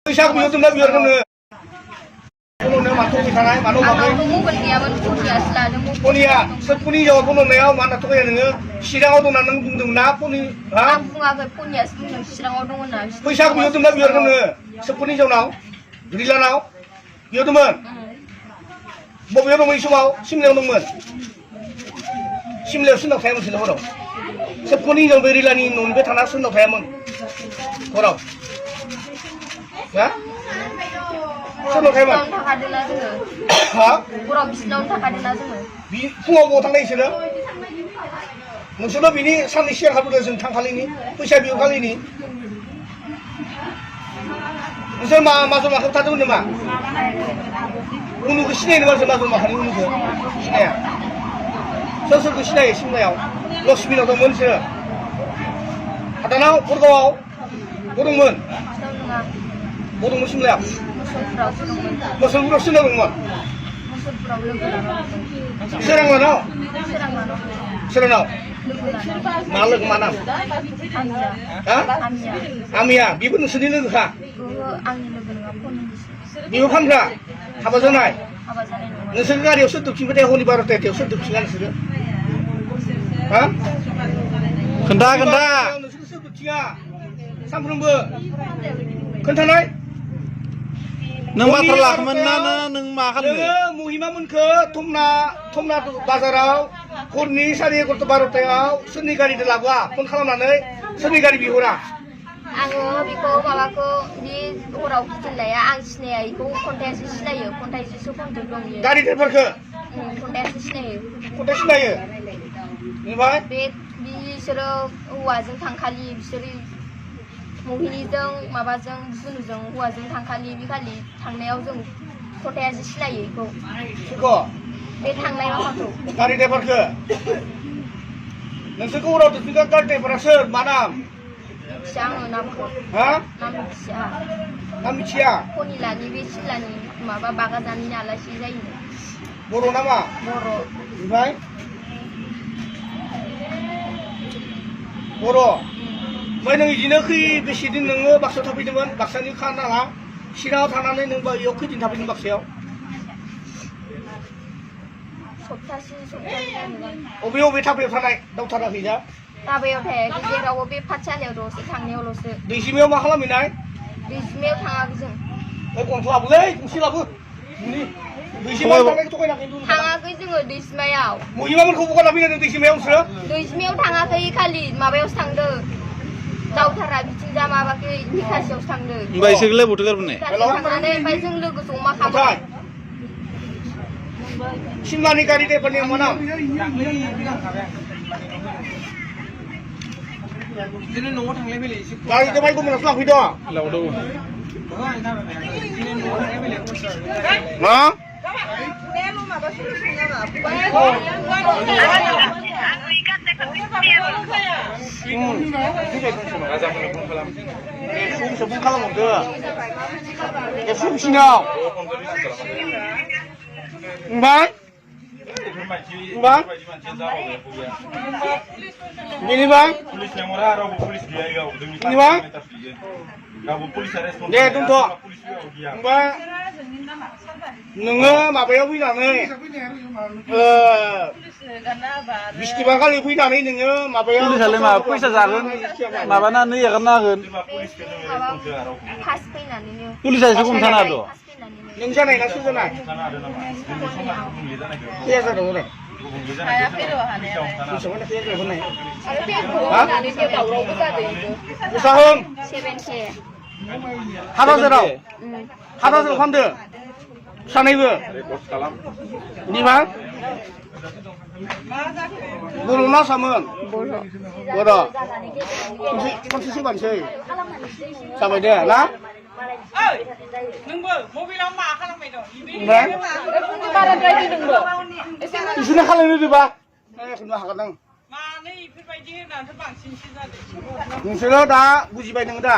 फैसा बिहरदोंना बिहरदोंनो बन'नो माथो फैखानाय मानो माखै मबाइल गैयामोन फनियासो लादों फनिया सोर फनि जवाब बन'नायाव मानो थगाया नोङो चिराङाव दंना नों बुंदोंमोन ना फनि हा आं बुङाखै फनियासो बुंदों चिराङाव दं होनना फैसा बिहरदोंना बिहरदोंनो सोर फनि जनाव रिलानाव बिहरदोंमोन बबेयाव दंमोन समाव सिमलायाव दंमोन सिमलायाव सोरनाव थायामोन सोरनाव हराव सोर फनि जन बे रिलानि न'निफ्राय थाना सोरनाव थायामोन हराव हा सोरनाव थायामोन थाखादोंना जोङो हा हराव बिसिनावनो थाखादोंना जोङो फुङाव बबाव थांनाय बिसोरो नोंसोरनो बिनि साननै सिगां हाबोदों जों थांखालिनि फैसा बिहरखालिनि नोंसोर माजल माखौ थादोंमोन नामा उनुखौ सिनायो नामा जों माजल माखानि उनुखौ सिनाया सोर सोरखौ सिनायो सिमलायाव लक्ष्मिनाव दंमोन बिसोरो हादानाव बरगावआव दंमोन सिमलायाव मोसौफोराव सोरनाव दंमोन सोरांलानाव सोरांनाव मा लोगो मा नाम आमिया बेबो नोंसोरनि लोगोखा बेबो फानग्रा हाबा जानाय नोंसोर गारियाव सोर दुखिनबाथाय हरनि 12:00 सोर दुखिना नोंसोरो हा खोन्था नोंसोर सोर दुखिया सानफ्रोमबो खोन्थानाय नों बाथ्रा लाखोमोन ना नों मा खालामो महिमा मोनखो थमना बाजाराव हरनि 11:30 सोरनि गारिजों लाबोआ फन खालामनानै सोरनि गारि बिहरा आङो बेखौ माबाखौ बे हराव गिदिंनाया आं सिनाया बेखौ खन्थायासो सिनायो खन्थाइसो कन्टेक्ट दं बियो गारि ड्राइभारखौ खन्थायासो सिनायो ओमफ्राय बिसोरो हौवाजों थांखालि बिसोरो महिनीजों माबाजों जुनुजों हौवाजों थांखालि बे खालि थांनायाव जों खन्थायासो सिनायो बेखौ बे थांनाय माबाखौ गारि ड्राइभारखौ नोंसोरखौ हराव दोनफिनग्रा गारि ड्राइभारा सोर मा नाम मिथिया आङो नामखौ हा नाम मिथिया खनिलानि बे सिमलानि माबा बागाजानि आलासि जायो बर' नामा बर' ओमफ्राय बर' ओमफ्राय नों बिदिनो बेसे दिन नोङो बाक्सायाव थाफैदोंमोन बाक्सानि खानाङा चिराङाव थानानै नों बेयाव खैदिन थाफैदों बाक्सायाव सप्तासे अबे थाफैयाव थानाय दावथाराखैजा दाबायाव थायाखै जेरावबो बे पाठसालायावल'सो थांनायावल'सो दैसिमायाव मा खालामहैनाय दैसिमायाव थाङाखै जों गंसे लाबोलै गंसे लाबो थाङाखै जोङो दैसिमायाव महिमामोनखौ बहा लाफैनाय दैसिमायाव नोंसोरो दैसिमायाव थाङाखै खालि माबायावसो थांदो दावथारा बिथिंजा माबाखै निकासियावसो थांदो ओमफ्राय इसोरलाय बथो गारबोनाय थांनानै ओमफ्राय जों लोगो जमा खालामबाय सिमलानि गारि ड्राइभारनि मा नाम बिदिनो न'आव थांलाय फैलाय एसे गारि ड्राइभार गुबुनावसो लांफैदों मा फन खालामहरदो एफसिनाव ओमफ्राय बेनिफ्राय दे दोनथ' ओमफ्राय नोङो माबायाव फैनानै बिस्थिबार खालि फैनानै नोङो माबायाव पुलिसालाय मा फैसा जागोन माबानानै एगारना होगोन पुलिसासो हमथानो हादों नों जानाय ना सोर जानाय जादों हराव हाजार खालामदो सानैबो बिनिबा बर' ना सामोन बर' खनसे सोबानोसै जाबाय दे ना नोंबो मबाइलाव मा खालामबाय दं बिसोरनो खालामनो दिबा एखनबा हागोन आं मानो इफोरबायदि होनानैथ' बांसिनसो जादों नोंसोरो दा बुजिबाय नोङो दा